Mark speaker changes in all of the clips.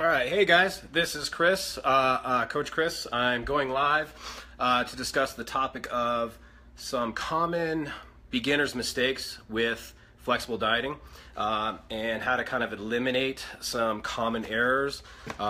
Speaker 1: All right, hey guys, this is Chris, Coach Chris. I'm going live to discuss the topic of some common beginner's mistakes with flexible dieting and how to kind of eliminate some common errors,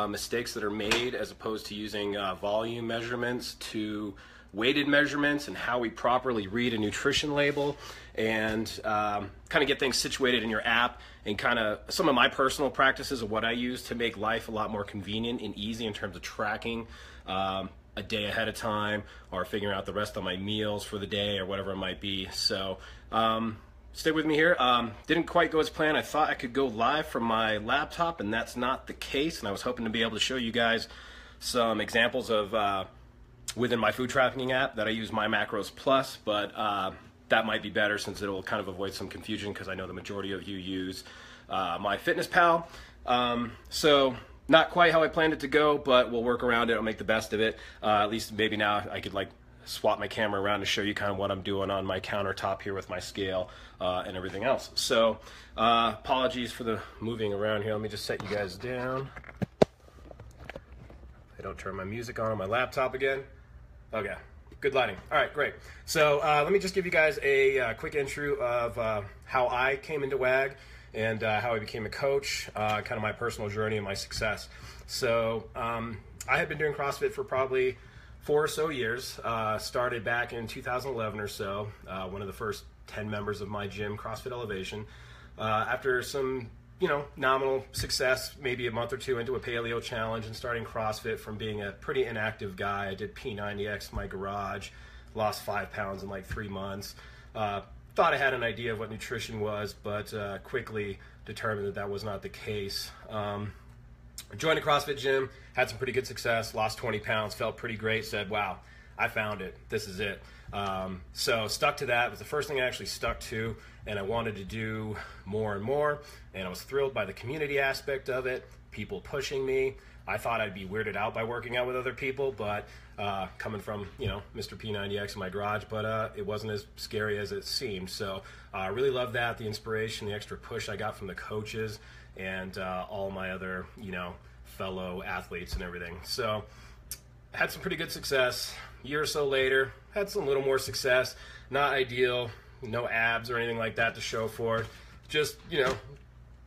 Speaker 1: mistakes that are made as opposed to using volume measurements to weighted measurements, and how we properly read a nutrition label, and kind of get things situated in your app, and kind of some of my personal practices of what I use to make life a lot more convenient and easy in terms of tracking a day ahead of time, or figuring out the rest of my meals for the day, or whatever it might be. So stay with me here. Didn't quite go as planned. I thought I could go live from my laptop, and that's not the case, and I was hoping to be able to show you guys some examples of within my food tracking app that I use, My Macros Plus, but that might be better since it'll kind of avoid some confusion, because I know the majority of you use MyFitnessPal. So not quite how I planned it to go, but we'll work around it. I'll make the best of it. At least maybe now I could like swap my camera around to show you kind of what I'm doing on my countertop here with my scale and everything else. So apologies for the moving around here. Let me just set you guys down. I don't turn my music on my laptop again. Okay, good lighting. All right, great. So let me just give you guys a quick intro of how I came into WAG and how I became a coach, kind of my personal journey and my success. So I had been doing CrossFit for probably 4 or so years. Started back in 2011 or so, one of the first 10 members of my gym, CrossFit Elevation. After some nominal success, maybe a month or two into a paleo challenge and starting CrossFit from being a pretty inactive guy. I did P90X in my garage, lost 5 pounds in like 3 months. Thought I had an idea of what nutrition was, but quickly determined that that was not the case. Joined a CrossFit gym, had some pretty good success, lost 20 pounds, felt pretty great, said, wow, I found it, this is it. So stuck to that. It was the first thing I actually stuck to, and I wanted to do more and more, and I was thrilled by the community aspect of it, people pushing me. I thought I'd be weirded out by working out with other people, but coming from Mr. P90X in my garage, but it wasn't as scary as it seemed. So I really loved that, the inspiration, the extra push I got from the coaches and all my other fellow athletes and everything. So had some pretty good success. A year or so later, had some little more success. Not ideal, no abs or anything like that to show for it. Just,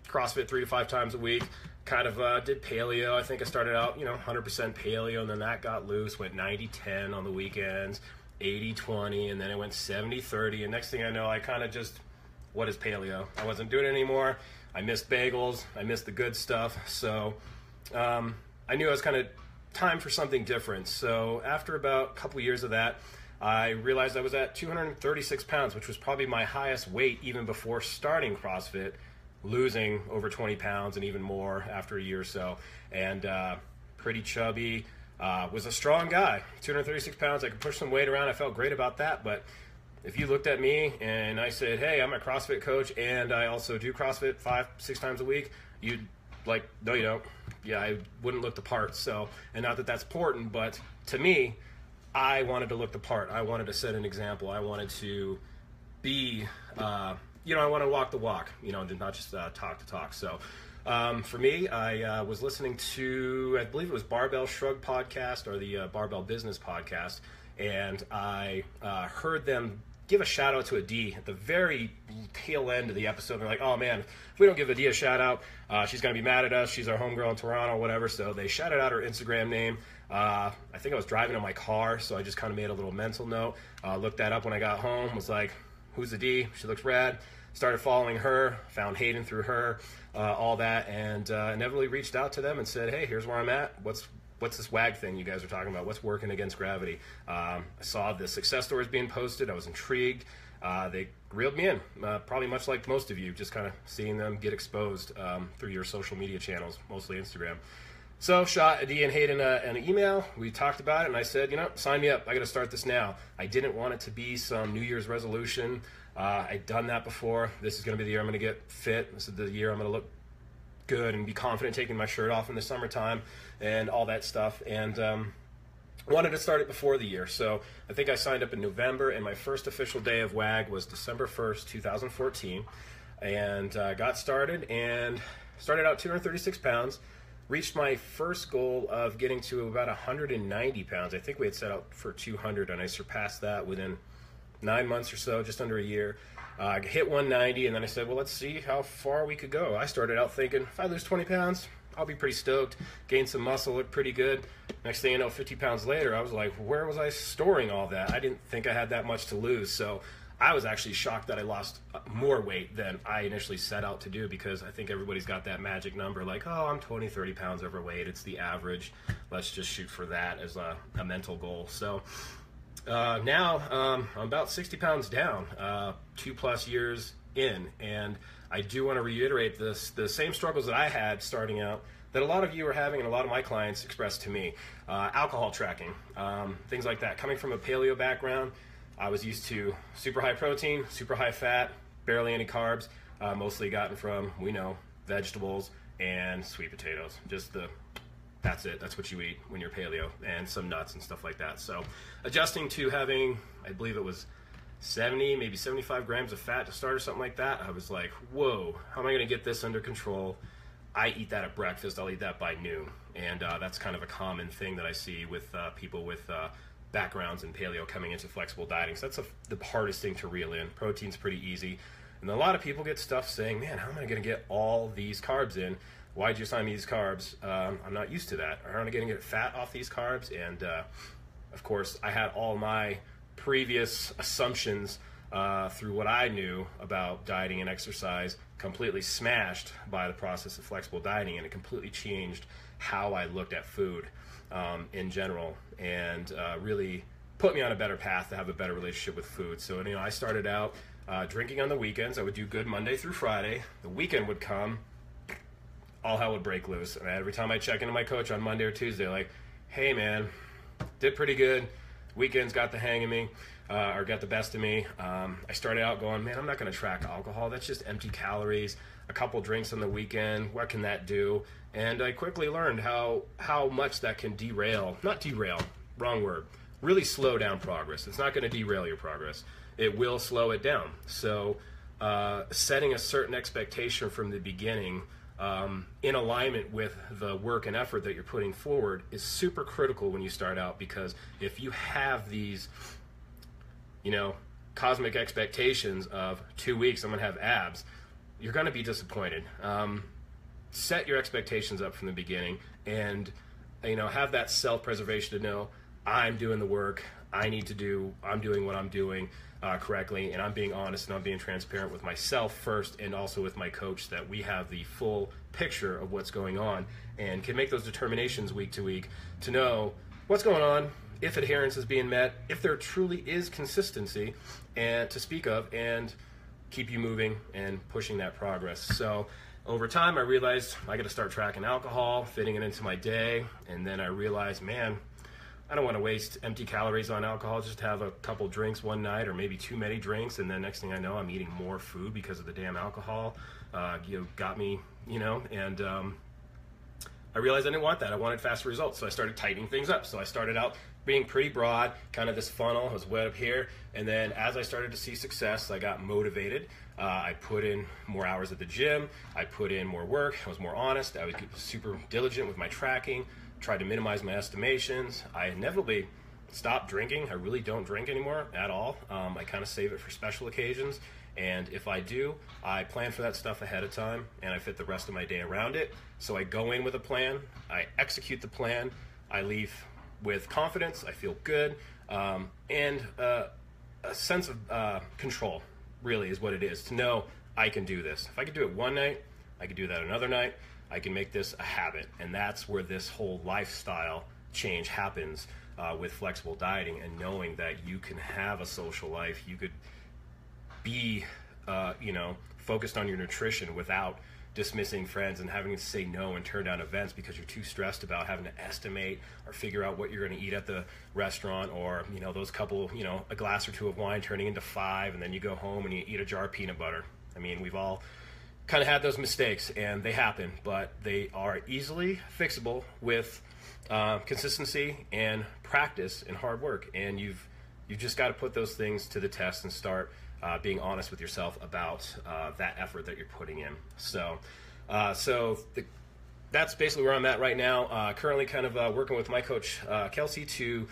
Speaker 1: CrossFit 3 to 5 times a week. Kind of did paleo. I think I started out, 100% paleo, and then that got loose, went 90-10 on the weekends, 80-20, and then it went 70-30, and next thing I know, I kind of just, what is paleo? I wasn't doing it anymore. I missed bagels. I missed the good stuff. So I knew I was kind of time for something different. So after about a couple years of that, I realized I was at 236 pounds, which was probably my highest weight even before starting CrossFit, losing over 20 pounds and even more after a year or so. And pretty chubby, was a strong guy, 236 pounds. I could push some weight around. I felt great about that. But if you looked at me and I said, hey, I'm a CrossFit coach and I also do CrossFit 5-6 times a week, you'd like, no, you don't. Yeah, I wouldn't look the part. So, and not that that's important, but to me, I wanted to look the part. I wanted to set an example. I wanted to be, I want to walk the walk, not just talk the talk. So for me, I was listening to, I believe it was Barbell Shrug podcast or the Barbell Business podcast, and I heard them give a shout out to Adi at the very tail end of the episode. They're like, oh man, if we don't give Adi a shout out, she's going to be mad at us. She's our homegirl in Toronto, whatever. So they shouted out her Instagram name. I think I was driving in my car, so I just kind of made a little mental note. Looked that up when I got home, was like, who's Adi? She looks rad. Started following her, found Hayden through her, all that, and inevitably reached out to them and said, hey, here's where I'm at. What's this WAG thing you guys are talking about? What's working against gravity? I saw the success stories being posted. I was intrigued. They reeled me in, probably much like most of you, just kind of seeing them get exposed through your social media channels, mostly Instagram. So shot Adi and Hayden an email. We talked about it, and I said, sign me up. I got to start this now. I didn't want it to be some New Year's resolution. I'd done that before. This is going to be the year I'm going to get fit. This is the year I'm going to look good and be confident taking my shirt off in the summertime and all that stuff. And wanted to start it before the year. So I think I signed up in November, and my first official day of WAG was December 1st, 2014. And got started, and started out 236 pounds. reached my first goal of getting to about 190 pounds. I think we had set out for 200, and I surpassed that within 9 months or so, just under a year. I hit 190, and then I said, well, let's see how far we could go. I started out thinking, if I lose 20 pounds, I'll be pretty stoked. Gain some muscle, look pretty good. Next thing you know, 50 pounds later, I was like, where was I storing all that? I didn't think I had that much to lose. So I was actually shocked that I lost more weight than I initially set out to do, because I think everybody's got that magic number, like, oh, I'm 20, 30 pounds overweight. It's the average. Let's just shoot for that as a mental goal. So now I'm about 60 pounds down, 2+ years in, and I do want to reiterate this: the same struggles that I had starting out, that a lot of you are having, and a lot of my clients expressed to me. Alcohol tracking, things like that. Coming from a paleo background, I was used to super high protein, super high fat, barely any carbs, mostly gotten from, we know, vegetables and sweet potatoes. That's it. That's what you eat when you're paleo, and some nuts and stuff like that. So adjusting to having, I believe it was 70, maybe 75 grams of fat to start or something like that, I was like, whoa, how am I going to get this under control? I eat that at breakfast. I'll eat that by noon. And that's kind of a common thing that I see with people with backgrounds in paleo coming into flexible dieting. So that's the hardest thing to reel in. Protein's pretty easy. And a lot of people get stuff saying, man, how am I going to get all these carbs in? Why'd you assign me these carbs? I'm not used to that. How am I going to get fat off these carbs? And of course, I had all my previous assumptions through what I knew about dieting and exercise completely smashed by the process of flexible dieting, and it completely changed how I looked at food in general, and really put me on a better path to have a better relationship with food. So, I started out drinking on the weekends. I would do good Monday through Friday. The weekend would come, all hell would break loose. And every time I check into my coach on Monday or Tuesday, like, hey man, did pretty good. Weekends got the hang of me, or got the best of me. I started out going, man, I'm not going to track alcohol. That's just empty calories. A couple drinks on the weekend, what can that do? And I quickly learned how much that can not derail, wrong word, really slow down progress. It's not going to derail your progress. It will slow it down. So setting a certain expectation from the beginning, in alignment with the work and effort that you're putting forward, is super critical when you start out, because if you have these, cosmic expectations of 2 weeks, I'm going to have abs, you're going to be disappointed. Set your expectations up from the beginning, and, have that self-preservation to know, I'm doing the work, I'm doing what I'm doing correctly, and I'm being honest and I'm being transparent with myself first, and also with my coach, that we have the full picture of what's going on and can make those determinations week to week to know what's going on, if adherence is being met, if there truly is consistency and to speak of, and keep you moving and pushing that progress. So over time I realized I got to start tracking alcohol, fitting it into my day, and then I realized, man, I don't want to waste empty calories on alcohol, just have a couple drinks one night, or maybe too many drinks, and then next thing I know, I'm eating more food because of the damn alcohol. Got me, and I realized I didn't want that. I wanted faster results, so I started tightening things up. So I started out being pretty broad, kind of this funnel. I was way up here, and then as I started to see success, I got motivated. I put in more hours at the gym. I put in more work. I was more honest. I was super diligent with my tracking. Tried to minimize my estimations. I inevitably stopped drinking. I really don't drink anymore at all. I kind of save it for special occasions, and if I do, I plan for that stuff ahead of time, and I fit the rest of my day around it. So I go in with a plan, I execute the plan, I leave with confidence, I feel good, and a sense of control really is what it is, to know I can do this. If I could do it one night, I could do that another night. I can make this a habit, and that's where this whole lifestyle change happens with flexible dieting, and knowing that you can have a social life, you could be, focused on your nutrition without dismissing friends and having to say no and turn down events because you're too stressed about having to estimate or figure out what you're going to eat at the restaurant, or, those couple, a glass or two of wine turning into 5, and then you go home and you eat a jar of peanut butter. I mean, we've all kind of had those mistakes, and they happen, but they are easily fixable with consistency and practice and hard work. And you've just got to put those things to the test and start being honest with yourself about that effort that you're putting in. So the that's basically where I'm at right now. Currently kind of working with my coach, Kelsey, to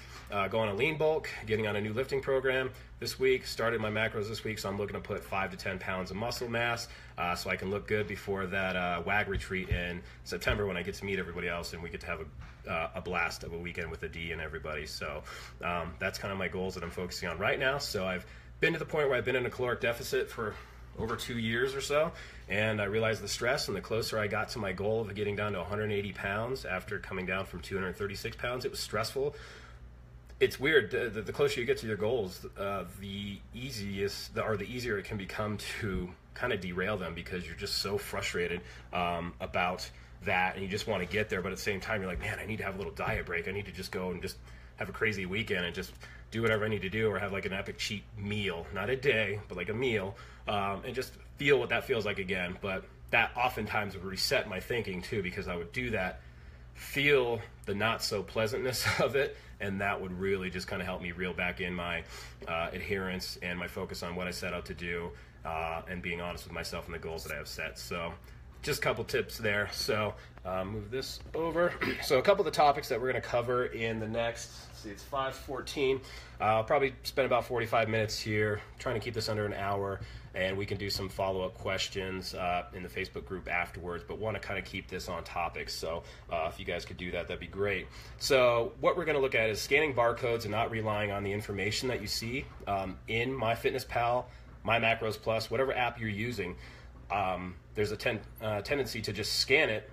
Speaker 1: go on a lean bulk, getting on a new lifting program this week. Started my macros this week, so I'm looking to put 5 to 10 pounds of muscle mass so I can look good before that WAG retreat in September when I get to meet everybody else and we get to have a blast of a weekend with the D and everybody. So that's kind of my goals that I'm focusing on right now. So I've been to the point where I've been in a caloric deficit for over 2 years or so, and I realized the stress, and the closer I got to my goal of getting down to 180 pounds after coming down from 236 pounds, it was stressful. It's weird, the closer you get to your goals, the easier it can become to kind of derail them, because you're just so frustrated about that, and you just want to get there, but at the same time you're like, man, I need to have a little diet break. I need to just go and just have a crazy weekend and just do whatever I need to do, or have like an epic cheat meal, not a day, but like a meal, and just feel what that feels like again. But that oftentimes would reset my thinking too, because I would do that, feel the not so pleasantness of it, and that would really just kind of help me reel back in my adherence and my focus on what I set out to do, and being honest with myself and the goals that I have set. So just a couple tips there. So move this over. So a couple of the topics that we're going to cover in the next, let's see, it's 5:14. I'll probably spend about 45 minutes here, trying to keep this under an hour, and we can do some follow-up questions in the Facebook group afterwards, but want to kind of keep this on topic. So if you guys could do that, that'd be great. So what we're going to look at is scanning barcodes and not relying on the information that you see in MyFitnessPal, MyMacros Plus, whatever app you're using. There's a tendency to just scan it,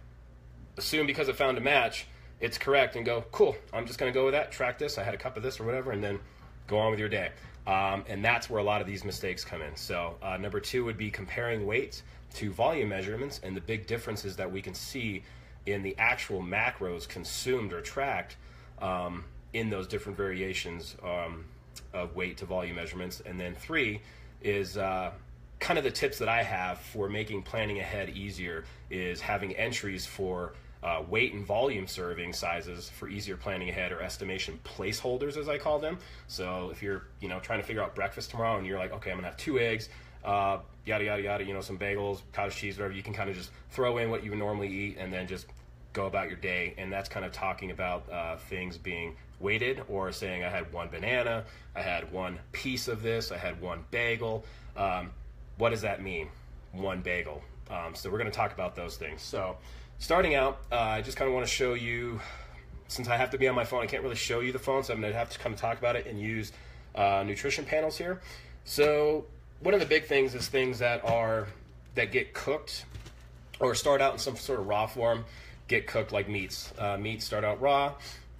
Speaker 1: assume because it found a match, it's correct, and go, cool, I'm just going to go with that, track this, I had a cup of this or whatever, and then go on with your day. And that's where a lot of these mistakes come in. So number 2 would be comparing weights to volume measurements, and the big differences that we can see in the actual macros consumed or tracked in those different variations of weight to volume measurements. And then 3 is kind of the tips that I have for making planning ahead easier, is having entries for weight and volume serving sizes for easier planning ahead, or estimation placeholders, as I call them. So if you're trying to figure out breakfast tomorrow and you're like, okay, I'm gonna have 2 eggs, yada yada yada, some bagels, cottage cheese, whatever, you can kind of just throw in what you would normally eat and then just go about your day. And that's kind of talking about things being weighted, or saying I had 1 banana, I had 1 piece of this, I had 1 bagel. What does that mean, 1 bagel? So we're going to talk about those things. So starting out, I just kind of want to show you, since I have to be on my phone, I can't really show you the phone, so I'm going to have to kind of talk about it and use nutrition panels here. So one of the big things is things that get cooked or start out in some sort of raw form, get cooked, like meats. Meats start out raw,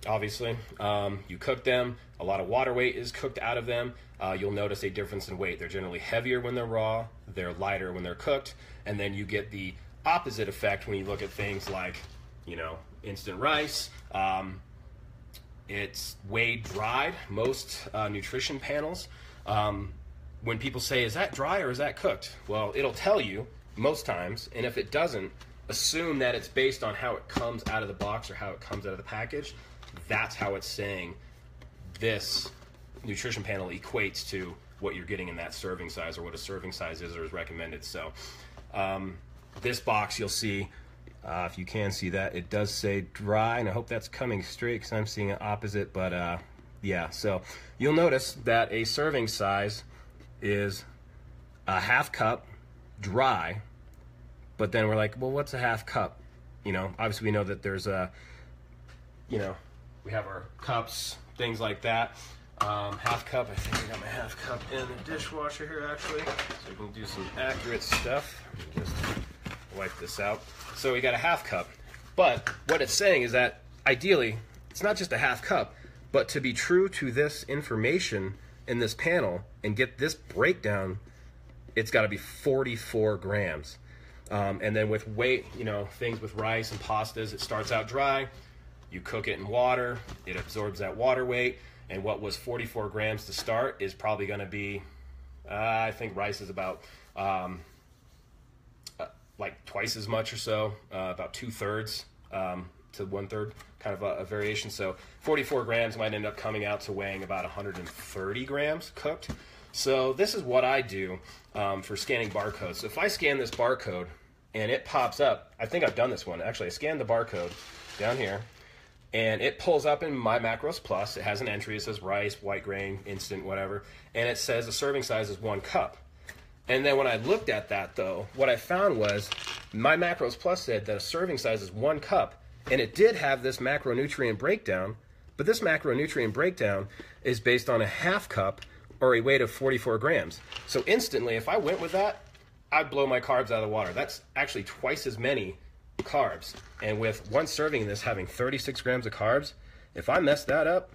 Speaker 1: obviously. You cook them, a lot of water weight is cooked out of them. You'll notice a difference in weight. They're generally heavier when they're raw, they're lighter when they're cooked, and then you get the opposite effect when you look at things like, instant rice. It's weighed dried. Most nutrition panels, when people say, is that dry or is that cooked? Well, it'll tell you most times, and if it doesn't, assume that it's based on how it comes out of the box or how it comes out of the package. That's how it's saying this nutrition panel equates to what you're getting in that serving size, or what a serving size is or is recommended. So this box, you'll see, if you can see that, it does say dry, and I hope that's coming straight because I'm seeing it opposite, but yeah. So you'll notice that a serving size is a half cup dry, but then we're like, well, what's a half cup? Obviously we know that there's we have our cups, things like that. Half cup, I think I got my half cup in the dishwasher here actually, so we can do some accurate stuff. Just wipe this out. So we got a half cup, but what it's saying is that ideally it's not just a half cup, but to be true to this information in this panel and get this breakdown, it's got to be 44 grams. And then with weight, things with rice and pastas, it starts out dry, you cook it in water, it absorbs that water weight, and what was 44 grams to start is probably going to be, I think rice is about like twice as much or so, about 2/3 to 1/3, kind of a variation. So 44 grams might end up coming out to weighing about 130 grams cooked. So this is what I do for scanning barcodes. So if I scan this barcode, and it pops up. I think I've done this one. Actually, I scanned the barcode down here, and it pulls up in My Macros Plus. It has an entry. It says rice, white grain, instant, whatever, and it says the serving size is 1 cup. And then when I looked at that, though, what I found was My Macros Plus said that a serving size is 1 cup, and it did have this macronutrient breakdown, but this macronutrient breakdown is based on a half cup or a weight of 44 grams. So instantly, if I went with that, I'd blow my carbs out of the water. That's actually twice as many carbs. And with one serving of this having 36 grams of carbs, if I mess that up,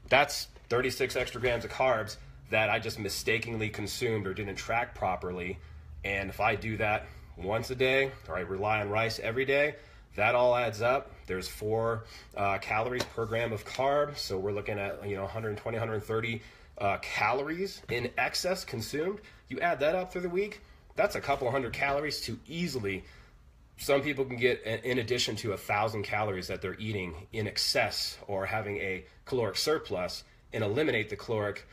Speaker 1: that's 36 extra grams of carbs that I just mistakenly consumed or didn't track properly. And if I do that once a day, or I rely on rice every day, that all adds up. There's 4 calories per gram of carb. So we're looking at 120, 130 calories in excess consumed. You add that up through the week, that's a couple hundred calories to easily, some people can get in addition to 1,000 calories that they're eating in excess or having a caloric surplus, and eliminate the caloric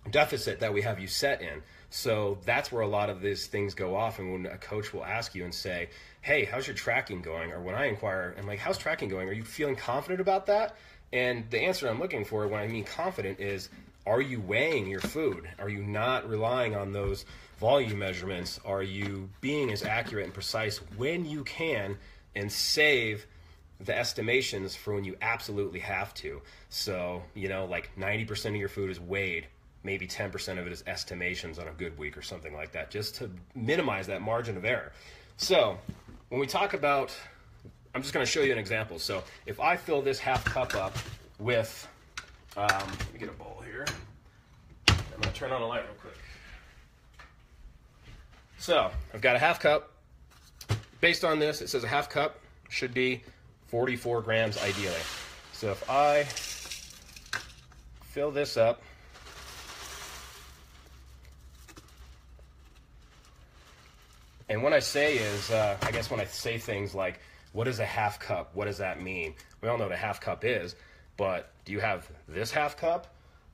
Speaker 1: deficit that we have you set in. So that's where a lot of these things go off. And when a coach will ask you and say, hey, how's your tracking going? Or when I inquire, I'm like, how's tracking going? Are you feeling confident about that? And the answer I'm looking for when I mean confident is, are you weighing your food? Are you not relying on those volume measurements? Are you being as accurate and precise when you can and save the estimations for when you absolutely have to? So, like 90% of your food is weighed. Maybe 10% of it is estimations on a good week or something like that, just to minimize that margin of error. So when we talk about, I'm just going to show you an example. So if I fill this half cup up with, let me get a bowl here. I'm going to turn on a light real quick. So I've got a half cup. Based on this, it says a half cup should be 44 grams ideally. So if I fill this up, and what I say is, I guess when I say things like, what is a half cup? What does that mean? We all know what a half cup is, but do you have this half cup?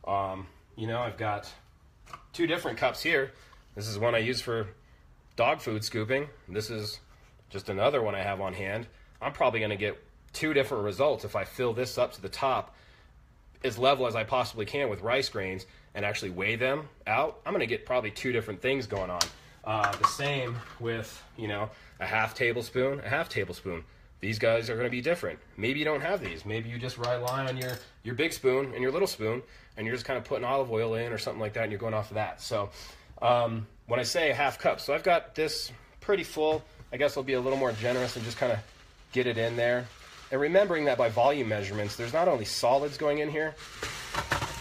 Speaker 1: I've got 2 different cups here. This is one I use for dog food scooping. This is just another one I have on hand. I'm probably going to get 2 different results if I fill this up to the top as level as I possibly can with rice grains and actually weigh them out. I'm going to get probably 2 different things going on. The same with, a half tablespoon. These guys are going to be different. Maybe you don't have these. Maybe you just rely on your big spoon and your little spoon, and you're just kind of putting olive oil in or something like that, and you're going off of that. So when I say a half cup, so I've got this pretty full. I guess I'll be a little more generous and just kind of get it in there. And remembering that by volume measurements, there's not only solids going in here,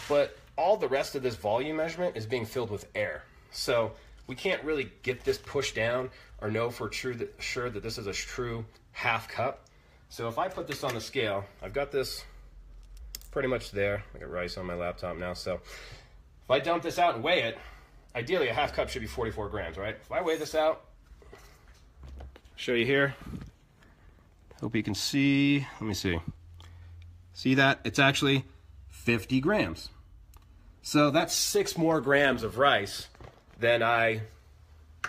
Speaker 1: but all the rest of this volume measurement is being filled with air. So we can't really get this pushed down or know for sure that this is a true half cup. So if I put this on the scale, I've got this pretty much there. I got rice on my laptop now. So if I dump this out and weigh it, ideally a half cup should be 44 grams, right? If I weigh this out, show you here. Hope you can see. Let me see. See that? It's actually 50 grams. So that's 6 more grams of rice than I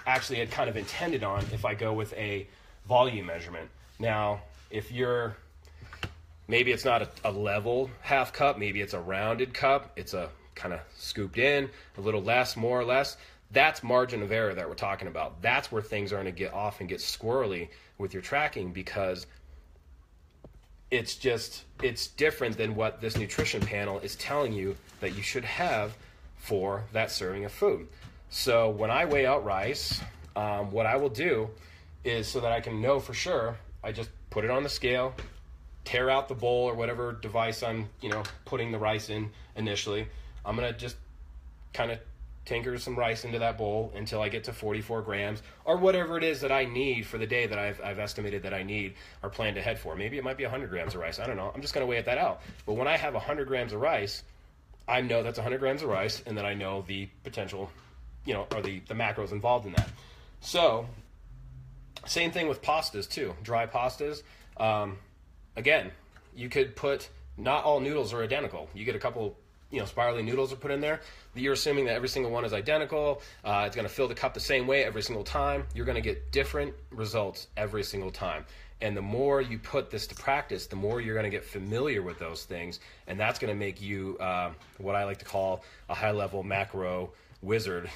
Speaker 1: actually had kind of intended on if I go with a volume measurement. Now, if you're, maybe it's not a level half cup, maybe it's a rounded cup, it's a kind of scooped in, a little less, more or less, that's margin of error that we're talking about. That's where things are going to get off and get squirrely with your tracking, because it's different than what this nutrition panel is telling you that you should have for that serving of food. So when I weigh out rice, what I will do is, so that I can know for sure, I just put it on the scale, tear out the bowl or whatever device I'm, putting the rice in initially. I'm going to just kind of tinker some rice into that bowl until I get to 44 grams or whatever it is that I need for the day that I've estimated that I need or planned ahead for. Maybe it might be 100 grams of rice. I don't know. I'm just going to weigh that out. But when I have 100 grams of rice, I know that's 100 grams of rice, and then I know the potential, or the macros involved in that. So same thing with pastas too, dry pastas. Again, you could put, not all noodles are identical. You get a couple spirally noodles are put in there, you're assuming that every single one is identical. It's going to fill the cup the same way every single time. You're going to get different results every single time. And the more you put this to practice, the more you're going to get familiar with those things. And that's going to make you what I like to call a high-level macro wizard,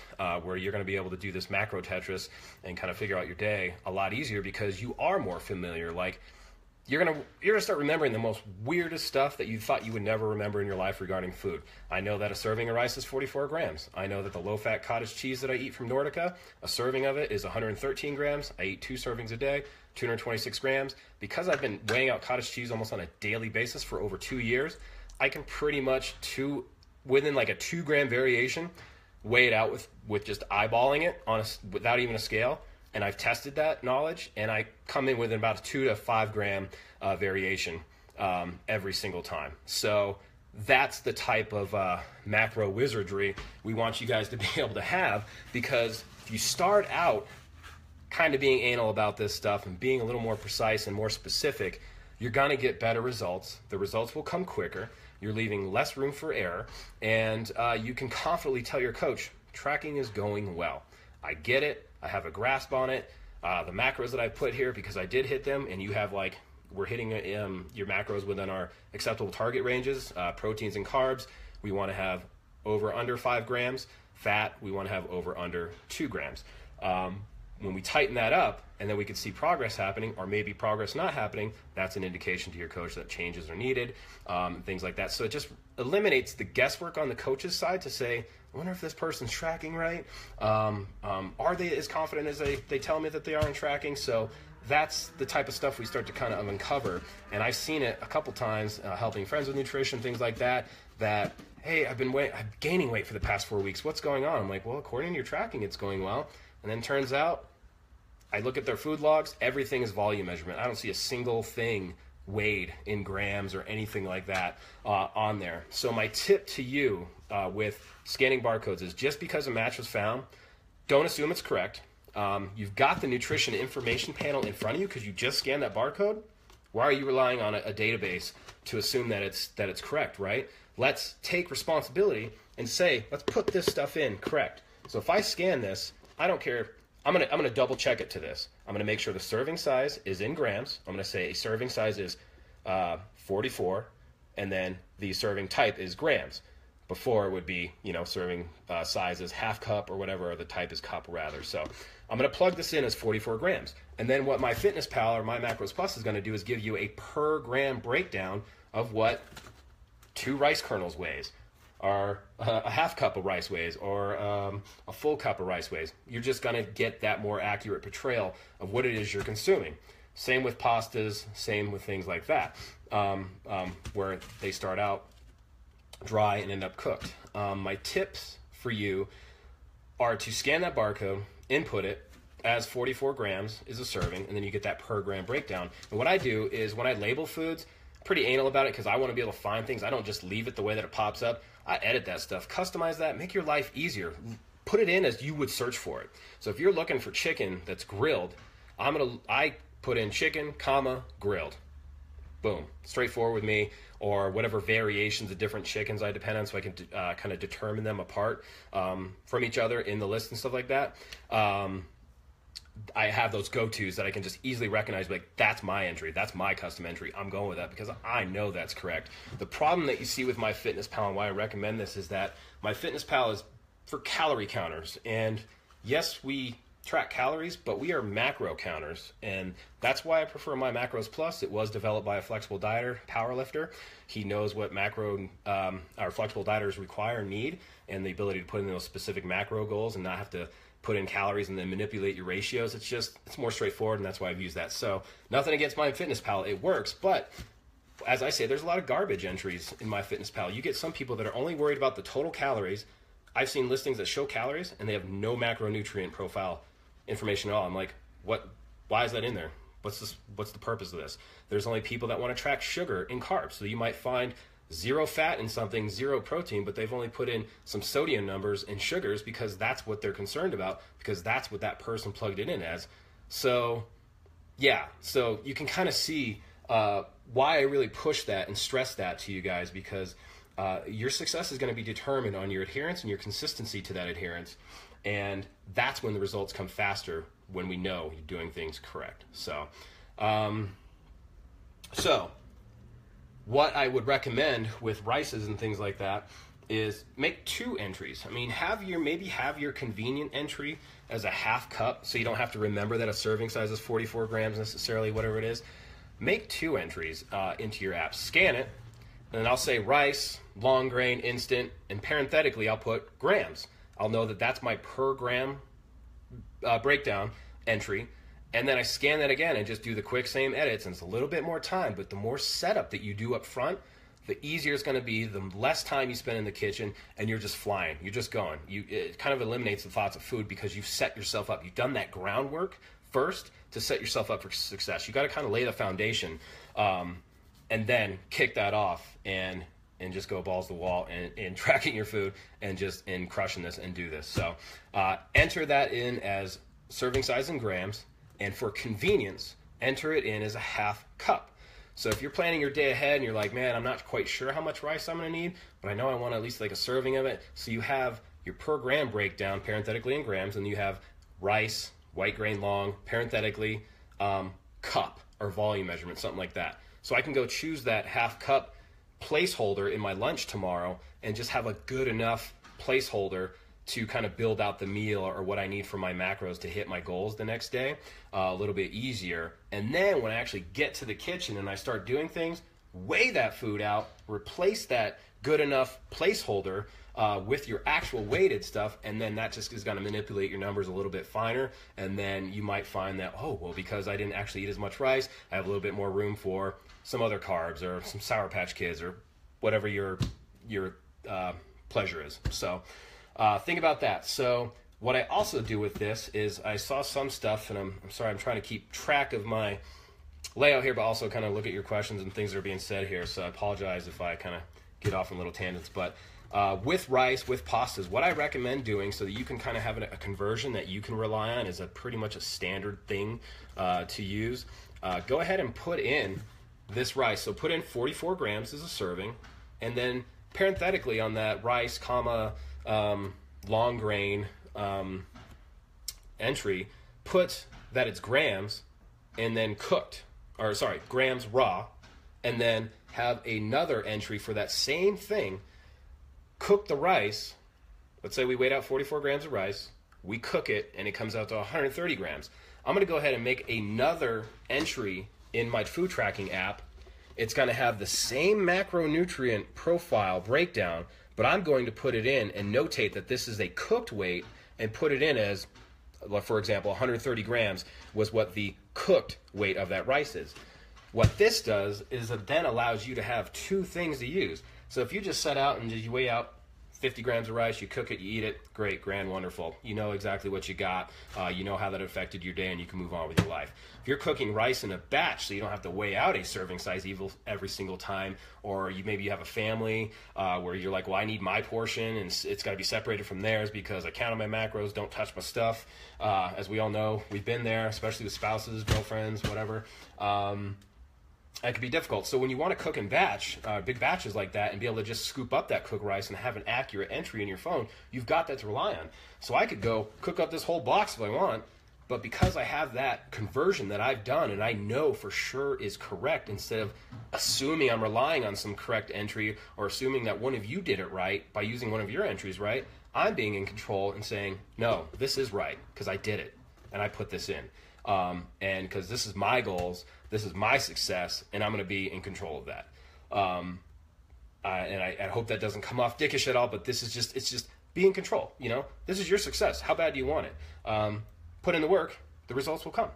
Speaker 1: where you're going to be able to do this macro Tetris and kind of figure out your day a lot easier because you are more familiar. Like, you're gonna start remembering the most weirdest stuff that you thought you would never remember in your life regarding food. I know that a serving of rice is 44 grams. I know that the low-fat cottage cheese that I eat from Nordica, a serving of it is 113 grams. I eat 2 servings a day, 226 grams. Because I've been weighing out cottage cheese almost on a daily basis for over 2 years, I can pretty much, within like a 2-gram variation, weigh it out with just eyeballing it without even a scale. And I've tested that knowledge, and I come in within about a 2 to 5 gram variation every single time. So that's the type of macro wizardry we want you guys to be able to have, because if you start out kind of being anal about this stuff and being a little more precise and more specific, you're going to get better results. The results will come quicker. You're leaving less room for error, and you can confidently tell your coach, tracking is going well. I get it. I have a grasp on it. The macros that I put here, because I did hit them, and you have we're hitting your macros within our acceptable target ranges. Proteins and carbs, we want to have over under 5 grams. Fat, we want to have over under 2 grams. When we tighten that up, and then we can see progress happening, or maybe progress not happening, that's an indication to your coach that changes are needed, things like that. So it just eliminates the guesswork on the coach's side to say, I wonder if this person's tracking right. Are they as confident as they tell me that they are in tracking? So that's the type of stuff we start to kind of uncover. And I've seen it a couple times helping friends with nutrition, things like that, hey, I'm gaining weight for the past 4 weeks. What's going on? I'm like, well, according to your tracking, it's going well. And then turns out, I look at their food logs, everything is volume measurement. I don't see a single thing weighed in grams or anything like that on there. So my tip to you with scanning barcodes is, just because a match was found, don't assume it's correct. You've got the nutrition information panel in front of you because you just scanned that barcode. Why are you relying on a database to assume that it's correct, right? Let's take responsibility and say, let's put this stuff in correct. So if I scan this, I don't care. I'm gonna double check it to this. I'm gonna make sure the serving size is in grams. I'm gonna say a serving size is 44, and then the serving type is grams. Before it would be, serving size is half cup or whatever, or the type is cup rather. So I'm gonna plug this in as 44 grams. And then what MyFitnessPal or My Macros Plus is gonna do is give you a per gram breakdown of what 2 rice kernels weighs, or a half cup of rice weighs, or a full cup of rice weighs. You're just going to get that more accurate portrayal of what it is you're consuming. Same with pastas, same with things like that, where they start out dry and end up cooked. My tips for you are to scan that barcode, input it as 44 grams is a serving, and then you get that per gram breakdown. And what I do is, when I label foods, pretty anal about it because I want to be able to find things. I don't just leave it the way that it pops up. I edit that stuff, customize that, make your life easier. Put it in as you would search for it. So if you're looking for chicken that's grilled, I put in chicken, grilled. Boom, straightforward with me, or whatever variations of different chickens I depend on, so I can kind of determine them apart from each other in the list and stuff like that. I have those go-tos that I can just easily recognize, like, that's my entry, that's my custom entry, I'm going with that because I know that's correct. The problem that you see with MyFitnessPal and why I recommend this is that MyFitnessPal is for calorie counters, and yes, we track calories, but we are macro counters, and that's why I prefer My Macros Plus. It was developed by a flexible dieter, powerlifter. He knows what our flexible dieters require and need, and the ability to put in those specific macro goals and not have to put in calories and then manipulate your ratios. It's more straightforward, and that's why I've used that. So nothing against MyFitnessPal, it works, but as I say, there's a lot of garbage entries in MyFitnessPal. You get some people that are only worried about the total calories. I've seen listings that show calories and they have no macronutrient profile information at all. I'm like, why is that in there? What's the purpose of this? There's only people that want to track sugar and carbs. So you might find 0 fat in something, 0 protein, but they've only put in some sodium numbers and sugars because that's what they're concerned about, because that's what that person plugged it in as. So yeah, so you can kind of see why I really push that and stress that to you guys, because your success is going to be determined on your adherence and your consistency to that adherence. And that's when the results come faster, when we know you're doing things correct. So what I would recommend with rices and things like that is make 2 entries. I mean, maybe have your convenient entry as a half cup, so you don't have to remember that a serving size is 44 grams necessarily, whatever it is. Make 2 entries into your app. Scan it, and then I'll say rice, long grain, instant, and parenthetically I'll put grams. I'll know that that's my per gram breakdown entry. And then I scan that again and just do the quick same edits, and it's a little bit more time, but the more setup that you do up front, the easier it's going to be, the less time you spend in the kitchen, and you're just flying. You're just going. It kind of eliminates the thoughts of food because you've set yourself up. You've done that groundwork first to set yourself up for success. You got to kind of lay the foundation and then kick that off and just go balls to the wall and tracking your food and just in crushing this and do this. So enter that in as serving size in grams, and for convenience, enter it in as a half cup. So if you're planning your day ahead and you're like, man, I'm not quite sure how much rice I'm going to need, but I know I want at least like a serving of it. So you have your per gram breakdown parenthetically in grams, and you have rice, white grain long, parenthetically cup or volume measurement, something like that. So I can go choose that half cup placeholder in my lunch tomorrow and just have a good enough placeholder to kind of build out the meal or what I need for my macros to hit my goals the next day a little bit easier. And then when I actually get to the kitchen and I start doing things, weigh that food out, replace that good enough placeholder with your actual weighted stuff, and then that just is going to manipulate your numbers a little bit finer. And then you might find that, oh, well, because I didn't actually eat as much rice, I have a little bit more room for some other carbs or some Sour Patch Kids or whatever your pleasure is. So think about that. So what I also do with this is I saw some stuff, and I'm sorry, I'm trying to keep track of my layout here, but also kind of look at your questions and things that are being said here. So I apologize if I kind of get off on little tangents. But with rice, with pastas, what I recommend doing so that you can kind of have a conversion that you can rely on is pretty much a standard thing to use. Go ahead and put in this rice. So put in 44 grams as a serving, and then parenthetically on that rice, comma, long grain entry, put that it's grams and then cooked, or sorry, grams raw, and then have another entry for that same thing. Cook the rice. Let's say we weighed out 44 grams of rice. We cook it and it comes out to 130 grams. I'm going to go ahead and make another entry in my food tracking app. It's going to have the same macronutrient profile breakdown, but I'm going to put it in and notate that this is a cooked weight and put it in as, for example, 130 grams was what the cooked weight of that rice is. What this does is it then allows you to have 2 things to use. So if you just set out and you weigh out 50 grams of rice, you cook it, you eat it, great, grand, wonderful. You know exactly what you got. You know how that affected your day, and you can move on with your life. If you're cooking rice in a batch, so you don't have to weigh out a serving size every single time, or maybe you have a family where you're like, well, I need my portion, and it's got to be separated from theirs because I counted my macros, don't touch my stuff. As we all know, we've been there, especially with spouses, girlfriends, whatever. It could be difficult. So when you want to cook in batch, big batches like that, and be able to just scoop up that cooked rice and have an accurate entry in your phone, you've got that to rely on. So I could go cook up this whole box if I want, but because I have that conversion that I've done and I know for sure is correct, instead of assuming I'm relying on some correct entry or assuming that one of you did it right by using one of your entries right, I'm being in control and saying, no, this is right because I did it and I put this in. And because this is my goals, this is my success, and I'm going to be in control of that. And I hope that doesn't come off dickish at all, but it's just be in control. You know, this is your success. How bad do you want it? Put in the work, the results will come.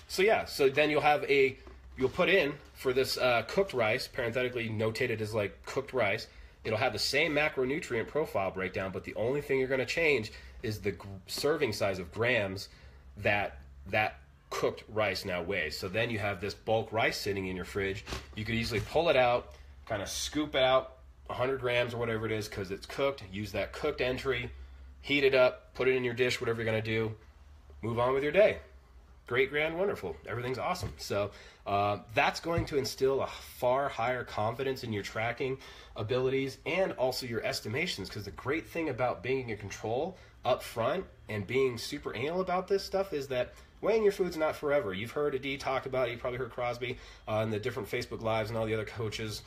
Speaker 1: So then you'll put in for this cooked rice, parenthetically notated as like cooked rice. It'll have the same macronutrient profile breakdown, but the only thing you're going to change is the serving size of grams that cooked rice now weighs. So then you have this bulk rice sitting in your fridge. You could easily pull it out, kind of scoop out 100 grams or whatever it is because it's cooked. Use that cooked entry, heat it up, put it in your dish, whatever you're going to do. Move on with your day. great, grand, wonderful. Everything's awesome. So that's going to instill a far higher confidence in your tracking abilities and also your estimations, because the great thing about being in control up front and being super anal about this stuff is that weighing your food's not forever. You've heard Adi talk about it. You probably heard Crosby and the different Facebook Lives and all the other coaches,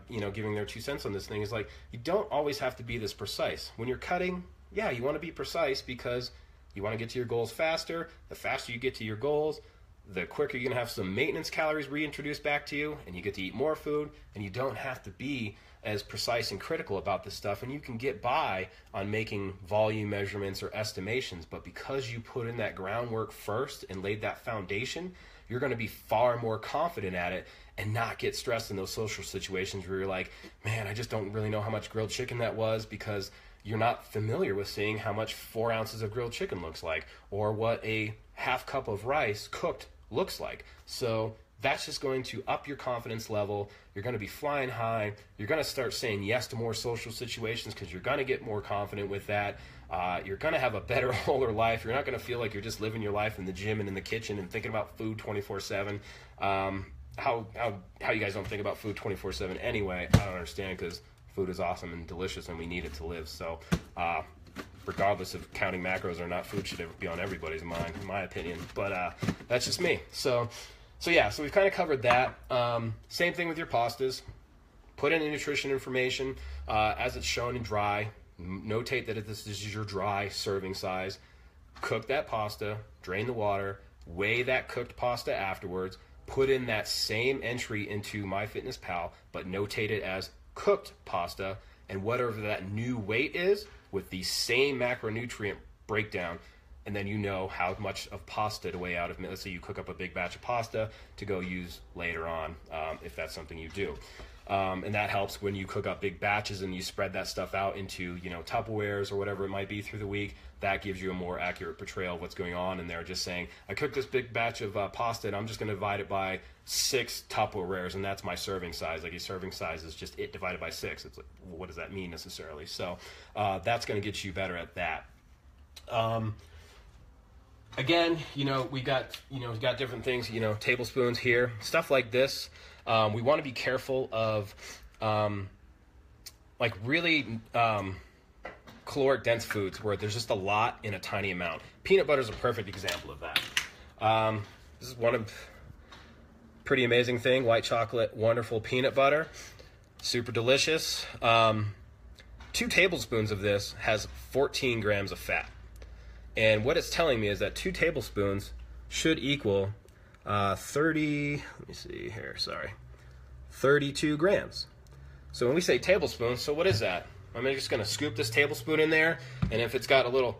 Speaker 1: giving their 2 cents on this thing. Is like, you don't always have to be this precise. When you're cutting, yeah, you want to be precise because you want to get to your goals faster. The faster you get to your goals, the quicker you're going to have some maintenance calories reintroduced back to you, and you get to eat more food, and you don't have to be as precise and critical about this stuff, and you can get by on making volume measurements or estimations. But because you put in that groundwork first and laid that foundation, you're going to be far more confident at it and not get stressed in those social situations where you're like, man, I just don't really know how much grilled chicken that was, because you're not familiar with seeing how much 4 ounces of grilled chicken looks like, or what a half cup of rice cooked looks like. So that's just going to up your confidence level. You're going to be flying high. You're going to start saying yes to more social situations because you're going to get more confident with that. You're going to have a better, wholer life. You're not going to feel like you're just living your life in the gym and in the kitchen and thinking about food 24/7. How you guys don't think about food 24/7 anyway, I don't understand, because food is awesome and delicious and we need it to live. So regardless of counting macros or not, food should be on everybody's mind, in my opinion. But that's just me. So we've kind of covered that. Same thing with your pastas. Put in the nutrition information as it's shown in dry. Notate that this is your dry serving size. Cook that pasta, drain the water, weigh that cooked pasta afterwards. Put in that same entry into MyFitnessPal, but notate it as cooked pasta, and whatever that new weight is with the same macronutrient breakdown. And then you know how much of pasta to weigh out. Let's say you cook up a big batch of pasta to go use later on, if that's something you do. And that helps when you cook up big batches and you spread that stuff out into, Tupperwares or whatever it might be through the week. That gives you a more accurate portrayal of what's going on. And they're just saying, I cooked this big batch of pasta and I'm just going to divide it by 6 Tupperwares, and that's my serving size. Like, a serving size is just it divided by 6. It's like, well, what does that mean necessarily? So that's going to get you better at that. Again, we got different things, tablespoons here, stuff like this. We want to be careful of, really caloric dense foods where there's just a lot in a tiny amount. Peanut butter is a perfect example of that. This is one of pretty amazing thing, white chocolate, wonderful peanut butter, super delicious. 2 tablespoons of this has 14 grams of fat. And what it's telling me is that 2 tablespoons should equal 32 grams. So when we say tablespoon, so what is that? I'm just going to scoop this tablespoon in there, and if it's got a little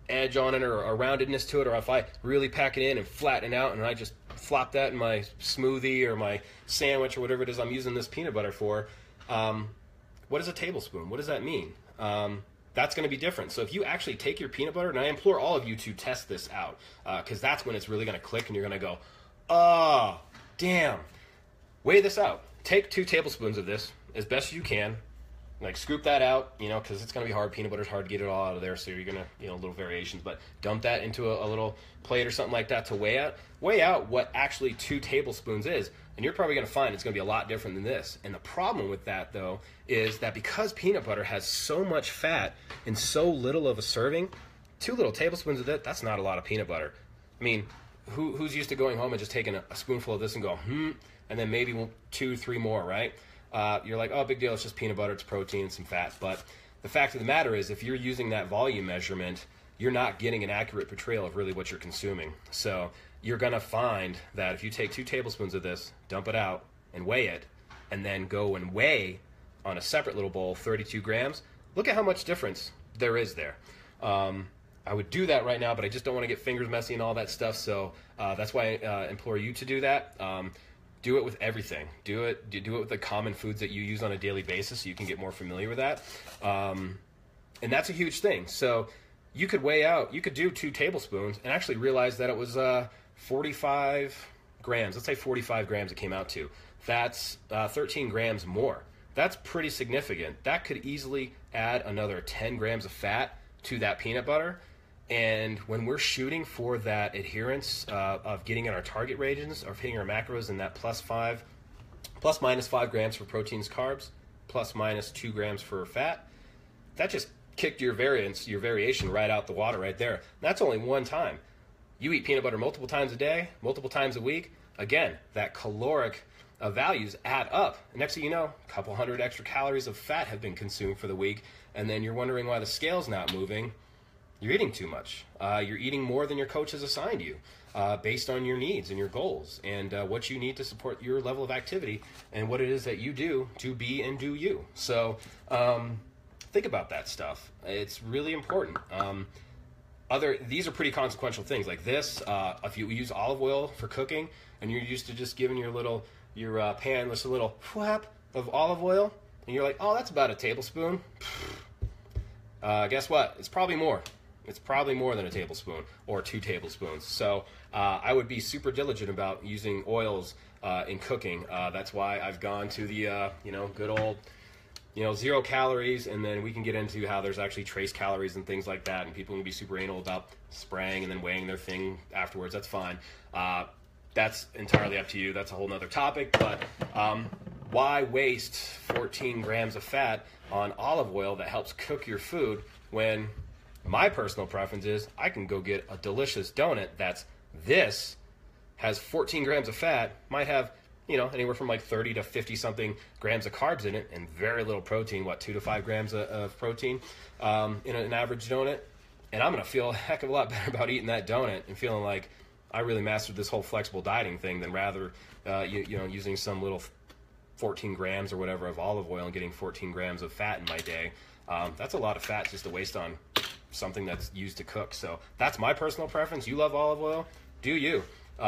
Speaker 1: edge on it or a roundedness to it, or if I really pack it in and flatten it out and I just flop that in my smoothie or my sandwich or whatever it is I'm using this peanut butter for, what is a tablespoon? What does that mean? That's going to be different. So if you actually take your peanut butter, and I implore all of you to test this out, because that's when it's really going to click and you're going to go, oh, damn. Weigh this out. Take 2 tablespoons of this as best you can. Like, scoop that out, because it's going to be hard. Peanut butter's hard to get it all out of there, so you're going to, little variations. But dump that into a little plate or something like that to weigh out. Weigh out what actually 2 tablespoons is. And you're probably going to find it's going to be a lot different than this. And the problem with that, though, is that because peanut butter has so much fat in so little of a serving, 2 little tablespoons of that's not a lot of peanut butter. I mean, who's used to going home and just taking a spoonful of this and go, and then maybe 2, 3 more, right? You're like, oh, big deal, it's just peanut butter, it's protein and some fat. But the fact of the matter is, if you're using that volume measurement, you're not getting an accurate portrayal of really what you're consuming. So you're going to find that if you take 2 tablespoons of this, dump it out, and weigh it, and then go and weigh on a separate little bowl 32 grams, look at how much difference there is there. I would do that right now, but I just don't want to get fingers messy and all that stuff. So that's why I implore you to do that. Do it with everything. Do it with the common foods that you use on a daily basis so you can get more familiar with that. And that's a huge thing. So you could do 2 tablespoons and actually realize that it was 45 grams. Let's say 45 grams it came out to. That's 13 grams more. That's pretty significant. That could easily add another 10 grams of fat to that peanut butter. And when we're shooting for that adherence of getting in our target ranges, of hitting our macros in that plus minus 5 grams for proteins, carbs, plus minus 2 grams for fat, that just kicked your variation right out the water right there. That's only one time. You eat peanut butter multiple times a day, multiple times a week. Again, that caloric values add up. And next thing you know, a couple hundred extra calories of fat have been consumed for the week, and then you're wondering why the scale's not moving. You're eating too much. You're eating more than your coach has assigned you based on your needs and your goals and what you need to support your level of activity and what it is that you do to be and do you. So think about that stuff. It's really important. These are pretty consequential things like this. If you use olive oil for cooking and you're used to just giving your pan just a little whap of olive oil, and you're like, oh, that's about a tablespoon. Guess what? It's probably more. It's probably more than a tablespoon or 2 tablespoons. So I would be super diligent about using oils in cooking. That's why I've gone to the good old 0 calories, and then we can get into how there's actually trace calories and things like that, and people can be super anal about spraying and then weighing their thing afterwards. That's fine. That's entirely up to you. That's a whole nother topic, but why waste 14 grams of fat on olive oil that helps cook your food when my personal preference is I can go get a delicious donut has 14 grams of fat, might have anywhere from like 30 to 50 something grams of carbs in it, and very little protein, 2 to 5 grams of protein in an average donut. And I'm going to feel a heck of a lot better about eating that donut and feeling like I really mastered this whole flexible dieting thing than rather using some little 14 grams or whatever of olive oil and getting 14 grams of fat in my day. That's a lot of fat just to waste on something that's used to cook. So that's my personal preference. You love olive oil, do you?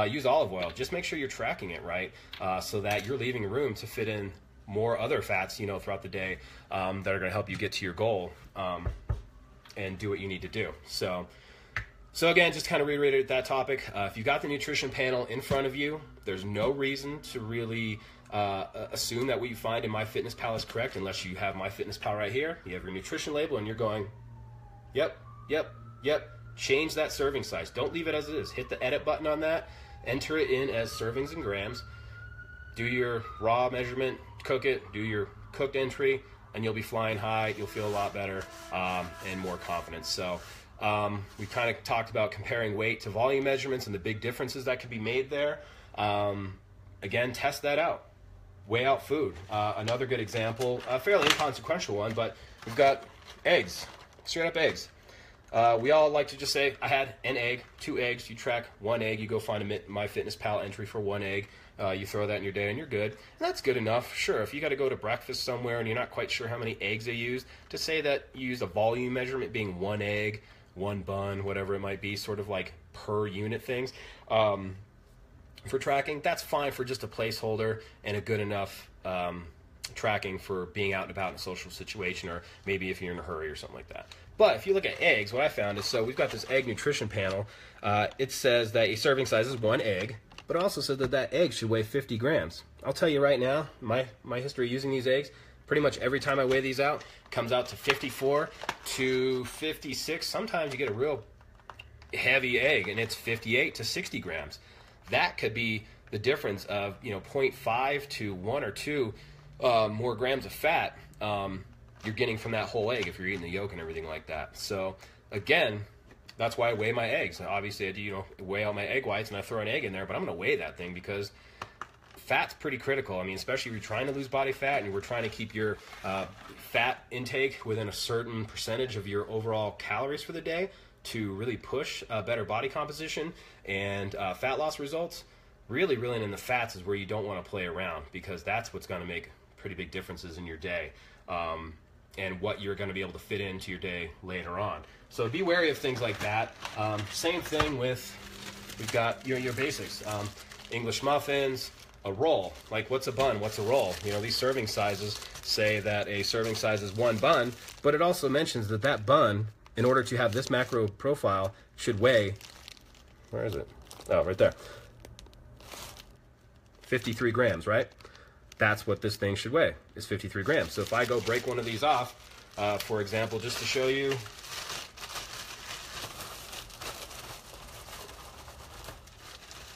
Speaker 1: Use olive oil. Just make sure you're tracking it right so that you're leaving room to fit in more other fats throughout the day that are going to help you get to your goal and do what you need to do. So again, just kind of reiterate that topic. If you got the nutrition panel in front of you, there's no reason to really assume that what you find in MyFitnessPal is correct unless you have MyFitnessPal right here. You have your nutrition label and you're going, yep. Change that serving size. Don't leave it as it is. Hit the edit button on that. Enter it in as servings and grams. Do your raw measurement, cook it, do your cooked entry, and you'll be flying high. You'll feel a lot better and more confident. So we kind of talked about comparing weight to volume measurements and the big differences that could be made there. Again, test that out. Weigh out food. Another good example, a fairly inconsequential one, but we've got eggs, straight up eggs. We all like to just say, I had an egg, 2 eggs. You track 1 egg. You go find a MyFitnessPal entry for 1 egg. You throw that in your day and you're good. And that's good enough. Sure, if you got to go to breakfast somewhere and you're not quite sure how many eggs they use, to say that you use a volume measurement being 1 egg, 1 bun, whatever it might be, sort of like per unit things. For tracking, that's fine for just a placeholder and a good enough tracking for being out and about in a social situation, or maybe if you're in a hurry or something like that. But if you look at eggs, what I found is, so we've got this egg nutrition panel. It says that a serving size is 1 egg, but it also says that that egg should weigh 50 grams. I'll tell you right now, my history using these eggs, pretty much every time I weigh these out, comes out to 54 to 56. Sometimes you get a real heavy egg and it's 58 to 60 grams. That could be the difference of 0.5 to 1 or 2 more grams of fat you're getting from that whole egg if you're eating the yolk and everything like that. So again, that's why I weigh my eggs. Obviously I do weigh all my egg whites and I throw an egg in there, but I'm going to weigh that thing because fat's pretty critical. I mean, especially if you're trying to lose body fat and we're trying to keep your fat intake within a certain percentage of your overall calories for the day to really push better body composition and fat loss results. Really in the fats is where you don't want to play around, because that's what's going to make pretty big differences in your day and what you're going to be able to fit into your day later on. So be wary of things like that. Same thing with, we've got your basics. English muffins, a roll. Like, what's a bun? What's a roll? These serving sizes say that a serving size is 1 bun, but it also mentions that that bun, in order to have this macro profile, should weigh, where is it? Oh, right there. 53 grams, right? That's what this thing should weigh, is 53 grams. So if I go break one of these off, for example, just to show you,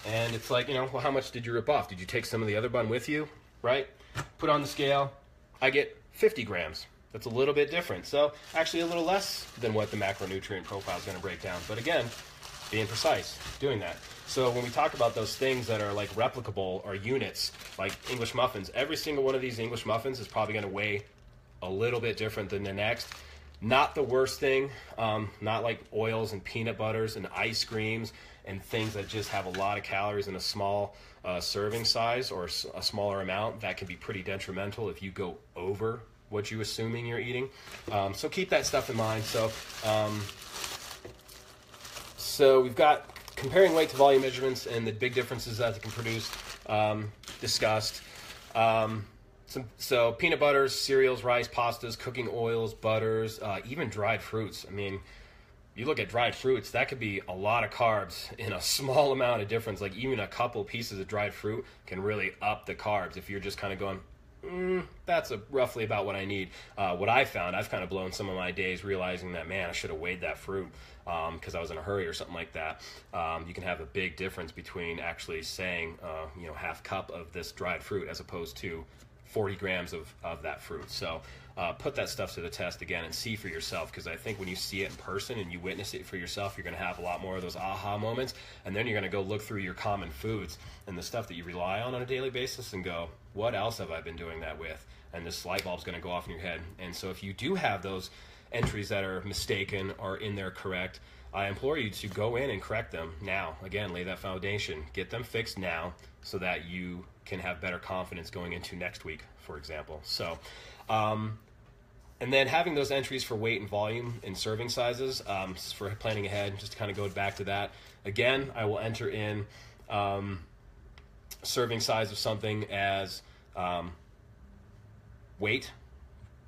Speaker 1: And it's like, well, how much did you rip off? Did you take some of the other bun with you, right? Put on the scale, I get 50 grams. That's a little bit different. So actually a little less than what the macronutrient profile is going to break down. But again, being precise, doing that. So when we talk about those things that are like replicable or units, like English muffins, every single one of these English muffins is probably going to weigh a little bit different than the next. Not the worst thing, not like oils and peanut butters and ice creams and things that just have a lot of calories in a small serving size or a smaller amount. That can be pretty detrimental if you go over what you're assuming you're eating. So keep that stuff in mind. So we've got comparing weight to volume measurements and the big differences that it can produce discussed. So peanut butters, cereals, rice, pastas, cooking oils, butters, even dried fruits. I mean, you look at dried fruits, that could be a lot of carbs in a small amount of difference. Like even a couple pieces of dried fruit can really up the carbs if you're just kind of going, that's roughly about what I need. What I found, I've kind of blown some of my days realizing that, man, I should have weighed that fruit because I was in a hurry or something like that. You can have a big difference between actually saying, half cup of this dried fruit as opposed to 40 grams of that fruit. So put that stuff to the test again and see for yourself, because I think when you see it in person and you witness it for yourself, you're going to have a lot more of those aha moments, and then you're going to go look through your common foods and the stuff that you rely on a daily basis and go, what else have I been doing that with? And this light bulb's going to go off in your head. And so if you do have those entries that are mistaken or in there correct, I implore you to go in and correct them now. Again, lay that foundation. Get them fixed now so that you can have better confidence going into next week, for example. So, and then having those entries for weight and volume and serving sizes for planning ahead, just to kind of go back to that. Again, I will enter in serving size of something as weight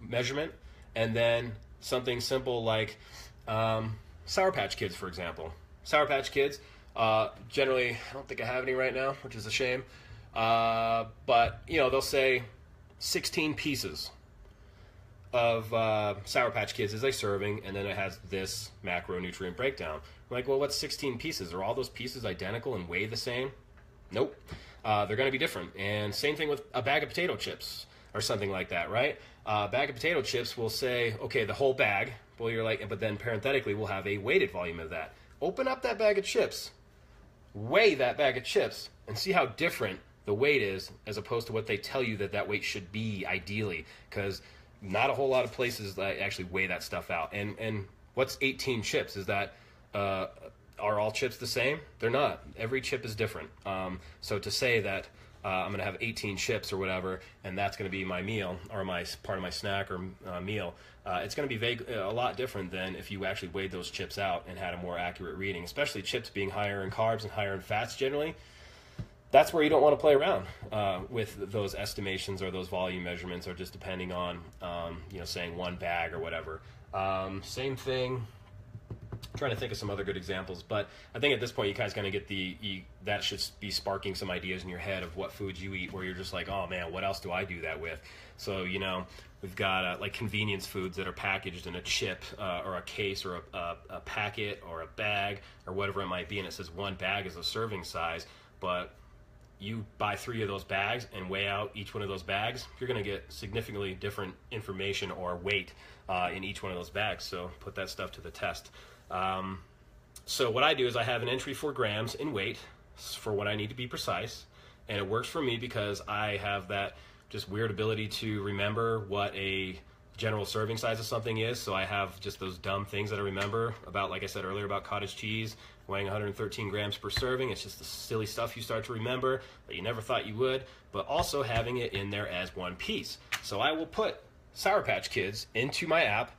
Speaker 1: measurement, and then something simple like Sour Patch Kids, for example. Sour Patch Kids, generally, I don't think I have any right now, which is a shame. But, they'll say 16 pieces of Sour Patch Kids as a serving, and then it has this macronutrient breakdown. I'm like, well, what's 16 pieces? Are all those pieces identical and weigh the same? Nope. They're going to be different. And same thing with a bag of potato chips or something like that, right? A bag of potato chips will say, okay, the whole bag. Well, you're like, but then parenthetically, we'll have a weighted volume of that. Open up that bag of chips, weigh that bag of chips, and see how different the weight is as opposed to what they tell you that weight should be ideally, because not a whole lot of places that actually weigh that stuff out. And what's 18 chips? Is that are all chips the same? They're not. Every chip is different. So to say that I'm going to have 18 chips or whatever, and that's going to be my meal or my part of my snack or meal, it's going to be a lot different than if you actually weighed those chips out and had a more accurate reading, especially chips being higher in carbs and higher in fats generally. That's where you don't want to play around with those estimations or those volume measurements, or just depending on, saying one bag or whatever. Same thing. I'm trying to think of some other good examples, but I think at this point you guys kind of get that should be sparking some ideas in your head of what foods you eat where you're just like, oh man, what else do I do that with? So, we've got like convenience foods that are packaged in a chip or a case or a packet or a bag or whatever it might be, and it says one bag is a serving size, but you buy 3 of those bags and weigh out each one of those bags, you're going to get significantly different information or weight in each one of those bags. So put that stuff to the test. So what I do is I have an entry for grams in weight for what I need to be precise, and it works for me because I have that just weird ability to remember what a general serving size of something is. So I have just those dumb things that I remember about, like I said earlier, about cottage cheese weighing 113 grams per serving. It's just the silly stuff you start to remember that you never thought you would, but also having it in there as one piece. So I will put Sour Patch Kids into my app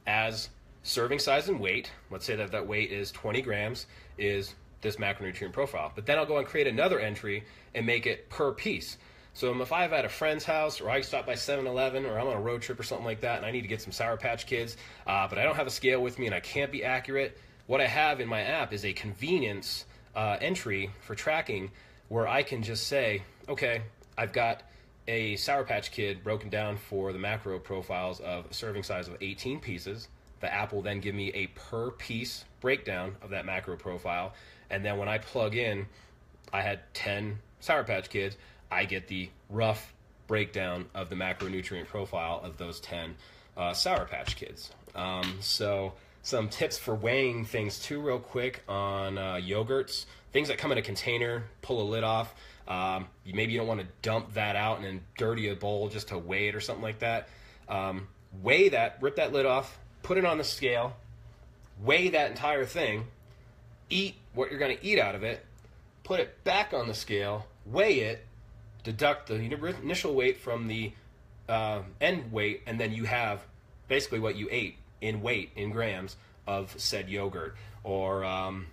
Speaker 1: as serving size and weight. Let's say that weight is 20 grams is this macronutrient profile. But then I'll go and create another entry and make it per piece. So if I'm at a friend's house, or I stop by 7-Eleven, or I'm on a road trip or something like that, and I need to get some Sour Patch Kids, but I don't have a scale with me and I can't be accurate, what I have in my app is a convenience entry for tracking where I can just say, okay, I've got a Sour Patch Kid broken down for the macro profiles of a serving size of 18 pieces. The app will then give me a per piece breakdown of that macro profile. And then when I plug in I had 10 Sour Patch Kids, I get the rough breakdown of the macronutrient profile of those 10 Sour Patch Kids. So some tips for weighing things too real quick on yogurts, things that come in a container, pull a lid off. Maybe you don't want to dump that out and then dirty a bowl just to weigh it or something like that. Weigh that, rip that lid off, put it on the scale, weigh that entire thing, eat what you're going to eat out of it, put it back on the scale, weigh it, deduct the initial weight from the end weight, and then you have basically what you ate in weight, in grams, of said yogurt. Or I'm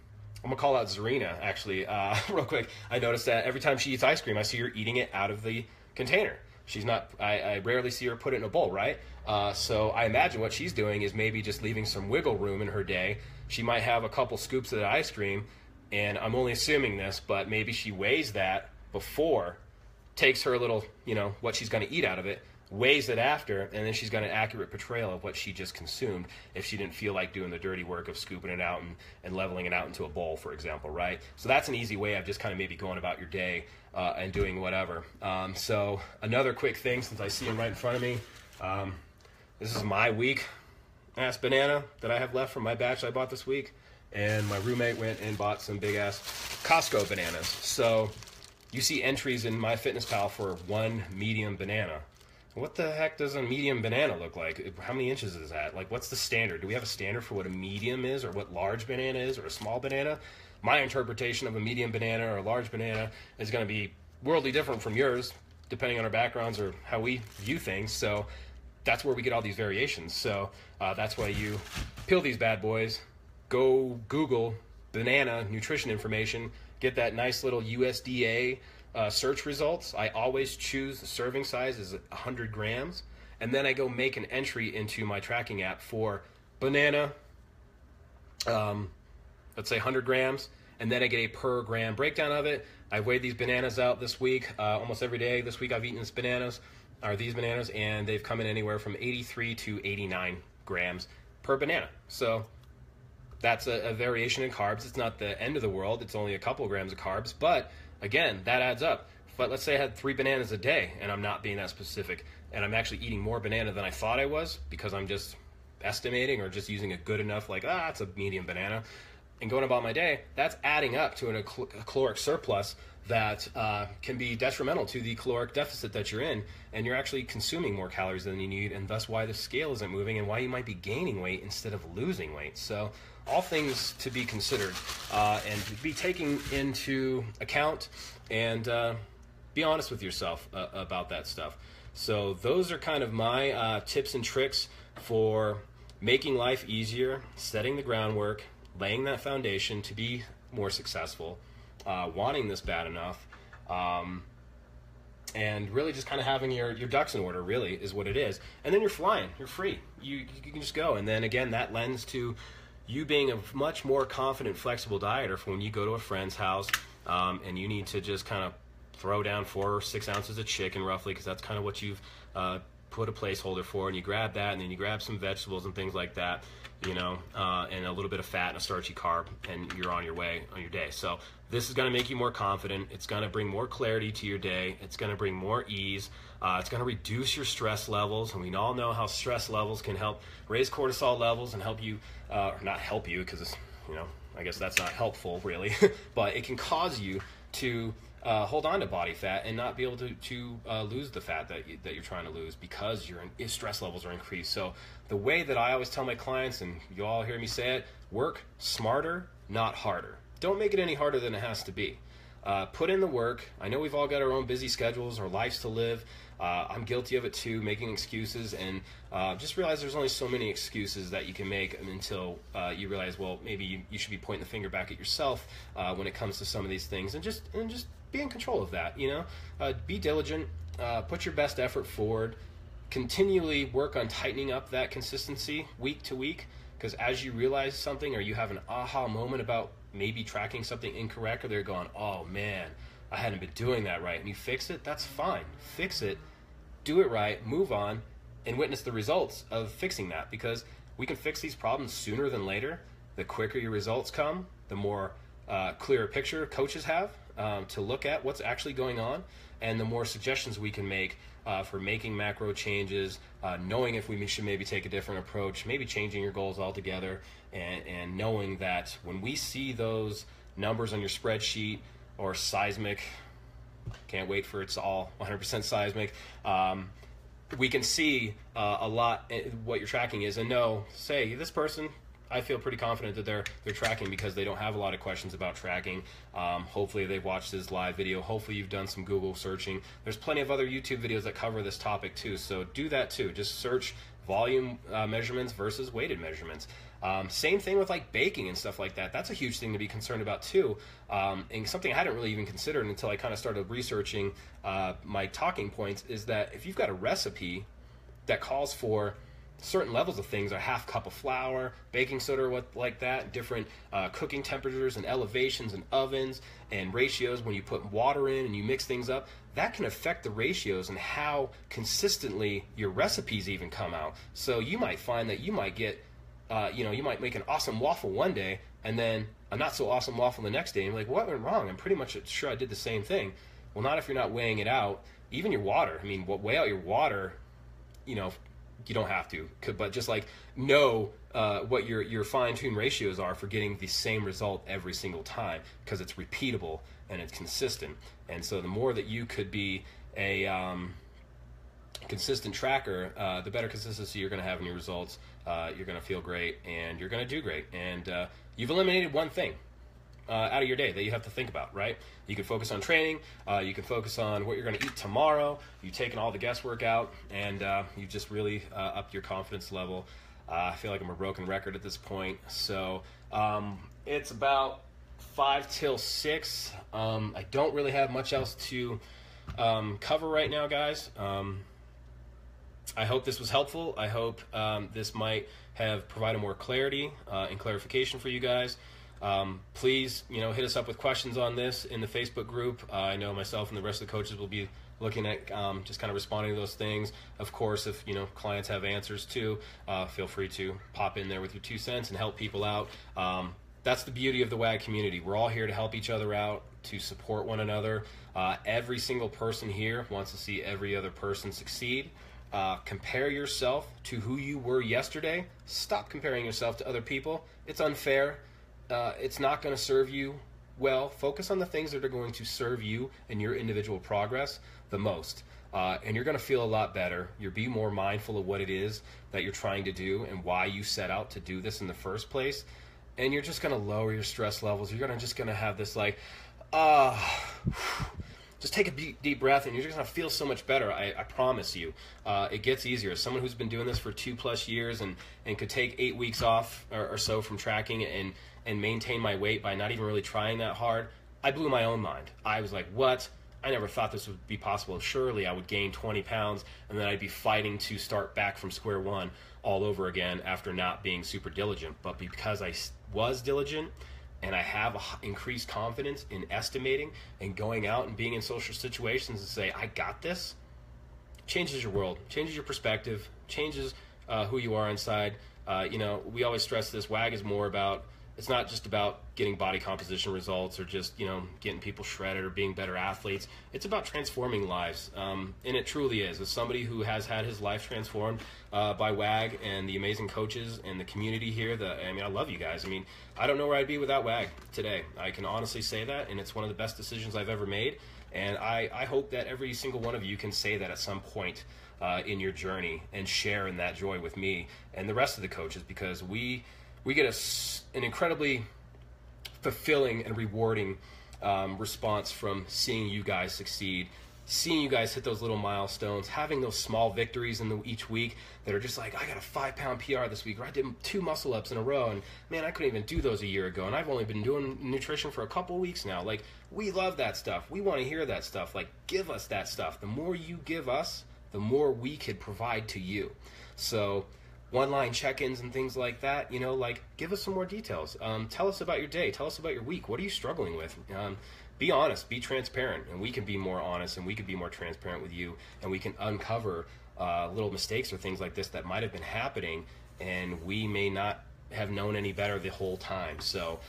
Speaker 1: going to call out Zarina, actually, real quick. I noticed that every time she eats ice cream, I see her eating it out of the container. She's not, I rarely see her put it in a bowl, right? So I imagine what she's doing is maybe just leaving some wiggle room in her day. She might have a couple scoops of the ice cream, and I'm only assuming this, but maybe she weighs that before, takes her little, what she's going to eat out of it, weighs it after, and then she's got an accurate portrayal of what she just consumed if she didn't feel like doing the dirty work of scooping it out and leveling it out into a bowl, for example, right? So that's an easy way of just kind of maybe going about your day and doing whatever. So another quick thing, since I see them right in front of me, this is my week-ass banana that I have left from my batch I bought this week, and my roommate went and bought some big-ass Costco bananas. So you see entries in MyFitnessPal for one medium banana. What the heck does a medium banana look like? How many inches is that? Like, what's the standard? Do we have a standard for what a medium is, or what large banana is, or a small banana? My interpretation of a medium banana or a large banana is going to be worldly different from yours, depending on our backgrounds or how we view things. So that's where we get all these variations. So that's why you peel these bad boys, go Google banana nutrition information, get that nice little USDA search results. I always choose the serving size is 100 grams, and then I go make an entry into my tracking app for banana, let's say 100 grams, and then I get a per gram breakdown of it. I weighed these bananas out this week, almost every day this week I've eaten these bananas, and they've come in anywhere from 83 to 89 grams per banana. So that's a variation in carbs. It's not the end of the world. It's only a couple of grams of carbs, but again, that adds up. But let's say I had 3 bananas a day, and I'm not being that specific, and I'm actually eating more banana than I thought I was because I'm just estimating or just using a good enough, like, it's a medium banana, and going about my day. That's adding up to a caloric surplus that can be detrimental to the caloric deficit that you're in, and you're actually consuming more calories than you need, and thus why the scale isn't moving and why you might be gaining weight instead of losing weight. So all things to be considered and to be taken into account, and be honest with yourself about that stuff. So those are kind of my tips and tricks for making life easier, setting the groundwork, laying that foundation to be more successful, wanting this bad enough, and really just kind of having your ducks in order, really, is what it is. And then you're flying. You're free. You can just go. And then, again, that lends to you being a much more confident, flexible dieter for when you go to a friend's house and you need to just kind of throw down 4 or 6 ounces of chicken, roughly, because that's kind of what you've put a placeholder for, and you grab that, and then you grab some vegetables and things like that, and a little bit of fat and a starchy carb, and you're on your way on your day. So this is going to make you more confident. It's going to bring more clarity to your day. It's going to bring more ease. It's going to reduce your stress levels, and we all know how stress levels can help raise cortisol levels and help you, or not help you, because it's, I guess that's not helpful really, but it can cause you to hold on to body fat and not be able to lose the fat that you're trying to lose because your stress levels are increased. So the way that I always tell my clients, and you all hear me say it, work smarter, not harder. Don't make it any harder than it has to be. Put in the work. I know we've all got our own busy schedules, our lives to live. I'm guilty of it too, making excuses, and just realize there's only so many excuses that you can make until you realize, well, maybe you should be pointing the finger back at yourself when it comes to some of these things, and just be in control of that. Be diligent, put your best effort forward, continually work on tightening up that consistency week to week, because as you realize something or you have an aha moment about maybe tracking something incorrect, or they're going, oh man, I hadn't been doing that right, and you fix it, that's fine. Fix it, do it right, move on, and witness the results of fixing that, because we can fix these problems sooner than later. The quicker your results come, the more clearer picture coaches have to look at what's actually going on, and the more suggestions we can make for making macro changes, knowing if we should maybe take a different approach, maybe changing your goals altogether, and knowing that when we see those numbers on your spreadsheet or seismic, can't wait for it's all 100% seismic, we can see a lot what your tracking is, and know, say, this person, I feel pretty confident that they're tracking because they don't have a lot of questions about tracking. Hopefully they've watched this live video. Hopefully you've done some Google searching. There's plenty of other YouTube videos that cover this topic too, so do that too. Just search volume measurements versus weighted measurements. Same thing with like baking and stuff like that. That's a huge thing to be concerned about too, and something I hadn't really even considered until I kind of started researching my talking points is that if you've got a recipe that calls for certain levels of things, a half cup of flour, baking soda, or what like that, different cooking temperatures and elevations and ovens and ratios when you put water in and you mix things up, that can affect the ratios and how consistently your recipes even come out. So you might find that you might get you might make an awesome waffle one day and then a not so awesome waffle the next day, and you're like, what went wrong? I'm pretty much sure I did the same thing. Well, not if you're not weighing it out. Even your water, I mean, weigh out your water, you don't have to, but just like know what your fine-tuned ratios are for getting the same result every single time, because it's repeatable and it's consistent. And so the more that you could be a consistent tracker, the better consistency you're going to have in your results. You're going to feel great and you're going to do great. And you've eliminated one thing out of your day that you have to think about, right? You can focus on training, you can focus on what you're going to eat tomorrow, you've taken all the guesswork out, and you've just really upped your confidence level. I feel like I'm a broken record at this point. So it's about 5 till 6. I don't really have much else to cover right now, guys. I hope this was helpful. I hope this might have provided more clarity and clarification for you guys. Please, hit us up with questions on this in the Facebook group. I know myself and the rest of the coaches will be looking at just kind of responding to those things. Of course, if clients have answers too, feel free to pop in there with your 2 cents and help people out. That's the beauty of the WAG community. We're all here to help each other out, to support one another. Every single person here wants to see every other person succeed. Compare yourself to who you were yesterday. Stop comparing yourself to other people. It's unfair. It's not going to serve you well. Focus on the things that are going to serve you and your individual progress the most. And you're going to feel a lot better. You'll be more mindful of what it is that you're trying to do and why you set out to do this in the first place. And you're just going to lower your stress levels. You're just going to have this like, just take a deep breath, and you're just going to feel so much better. I promise you. It gets easier. As someone who's been doing this for 2+ years and could take 8 weeks off or so from tracking and maintain my weight by not even really trying that hard, I blew my own mind. I was like, what? I never thought this would be possible. Surely I would gain 20 pounds, and then I'd be fighting to start back from square one all over again after not being super diligent. But because I was diligent, and I have increased confidence in estimating and going out and being in social situations and say, I got this, changes your world, changes your perspective, changes who you are inside. We always stress this, WAG is more about, it's not just about getting body composition results or just, getting people shredded or being better athletes. It's about transforming lives. And it truly is. As somebody who has had his life transformed by WAG and the amazing coaches and the community here, I love you guys. I don't know where I'd be without WAG today. I can honestly say that, and it's one of the best decisions I've ever made. And I hope that every single one of you can say that at some point in your journey and share in that joy with me and the rest of the coaches, because we get an incredibly fulfilling and rewarding response from seeing you guys succeed, seeing you guys hit those little milestones, having those small victories each week that are just like, I got a 5-pound PR this week, or I did 2 muscle ups in a row, and man, I couldn't even do those a year ago, and I've only been doing nutrition for a couple weeks now. Like, we love that stuff. We want to hear that stuff. Like, give us that stuff. The more you give us, the more we could provide to you. So one-line check-ins and things like that, give us some more details. Tell us about your day. Tell us about your week. What are you struggling with? Be honest. Be transparent. And we can be more honest, and we can be more transparent with you, and we can uncover little mistakes or things like this that might have been happening, and we may not have known any better the whole time. So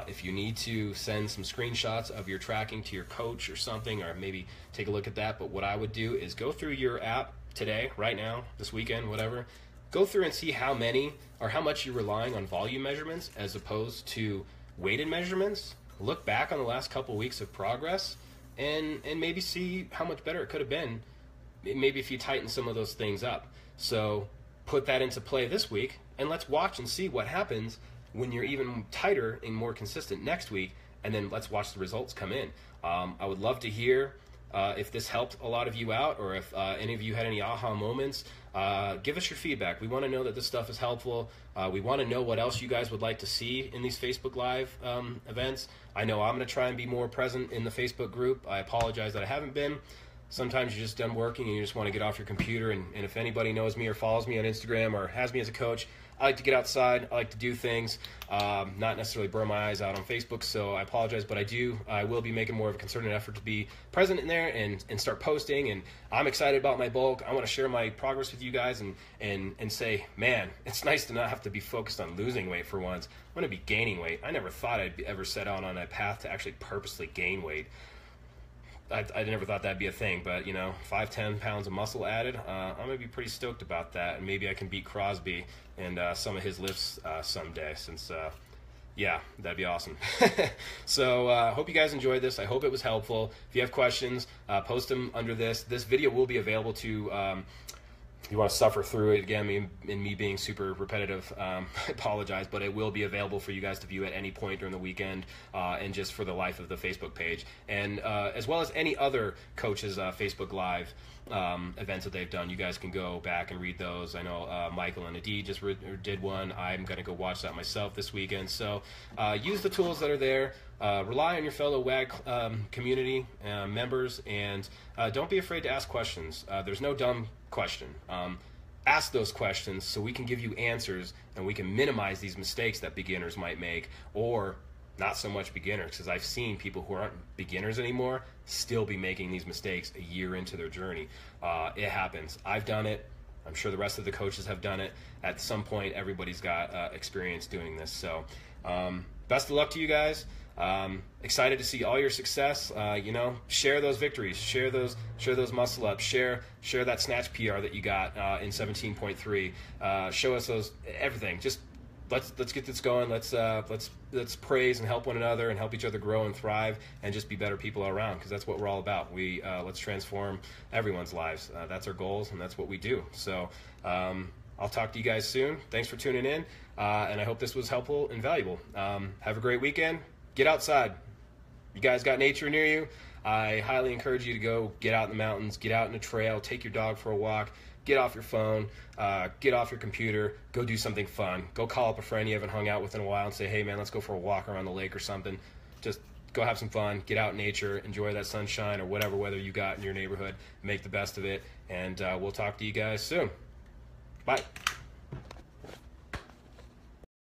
Speaker 1: if you need to send some screenshots of your tracking to your coach or something, or maybe take a look at that, but what I would do is go through your app today, right now, this weekend, whatever, go through and see how many or how much you're relying on volume measurements as opposed to weighted measurements. Look back on the last couple weeks of progress and maybe see how much better it could have been, maybe if you tighten some of those things up. So put that into play this week, and let's watch and see what happens when you're even tighter and more consistent next week, and then let's watch the results come in. I would love to hear if this helped a lot of you out, or if any of you had any aha moments. Give us your feedback. We want to know that this stuff is helpful. We want to know what else you guys would like to see in these Facebook Live events. I know I'm going to try and be more present in the Facebook group. I apologize that I haven't been. Sometimes you're just done working and you just want to get off your computer, and if anybody knows me or follows me on Instagram or has me as a coach, I like to get outside. I like to do things, not necessarily burn my eyes out on Facebook, so I apologize, but I will be making more of a concerted effort to be present in there and start posting, and I'm excited about my bulk. I want to share my progress with you guys and say, man, it's nice to not have to be focused on losing weight for once. I'm going to be gaining weight. I never thought I'd ever set out on a path to actually purposely gain weight. I never thought that'd be a thing, but 5-10 pounds of muscle added, I'm gonna be pretty stoked about that, and maybe I can beat Crosby and some of his lifts someday, since yeah, that'd be awesome. So hope you guys enjoyed this. I hope it was helpful. If you have questions, post them under this. This video will be available to if you want to suffer through it. Again, me being super repetitive, I apologize, but it will be available for you guys to view at any point during the weekend, and just for the life of the Facebook page, and as well as any other coaches' Facebook Live events that they've done. You guys can go back and read those. I know Michael and Adi just did one. I'm going to go watch that myself this weekend. So use the tools that are there. Rely on your fellow WAG community members, and don't be afraid to ask questions. There's no dumb question. Ask those questions so we can give you answers, and we can minimize these mistakes that beginners might make, or not so much beginners, because I've seen people who aren't beginners anymore still be making these mistakes a year into their journey. It happens. I've done it. I'm sure the rest of the coaches have done it. At some point, everybody's got experience doing this. So best of luck to you guys. Excited to see all your success. Share those victories, share those muscle ups, share that snatch PR that you got in 17.3. Show us those, everything. Just let's get this going. Let's praise and help one another and help each other grow and thrive, and just be better people all around, because that's what we're all about. Let's transform everyone's lives. That's our goals, and that's what we do. So I'll talk to you guys soon. Thanks for tuning in, and I hope this was helpful and valuable. Have a great weekend. Get outside. You guys got nature near you? I highly encourage you to go get out in the mountains, get out in a trail, take your dog for a walk, get off your phone, get off your computer, go do something fun. Go call up a friend you haven't hung out with in a while and say, hey man, let's go for a walk around the lake or something. Just go have some fun, get out in nature, enjoy that sunshine or whatever weather you got in your neighborhood, make the best of it, and we'll talk to you guys soon. Bye.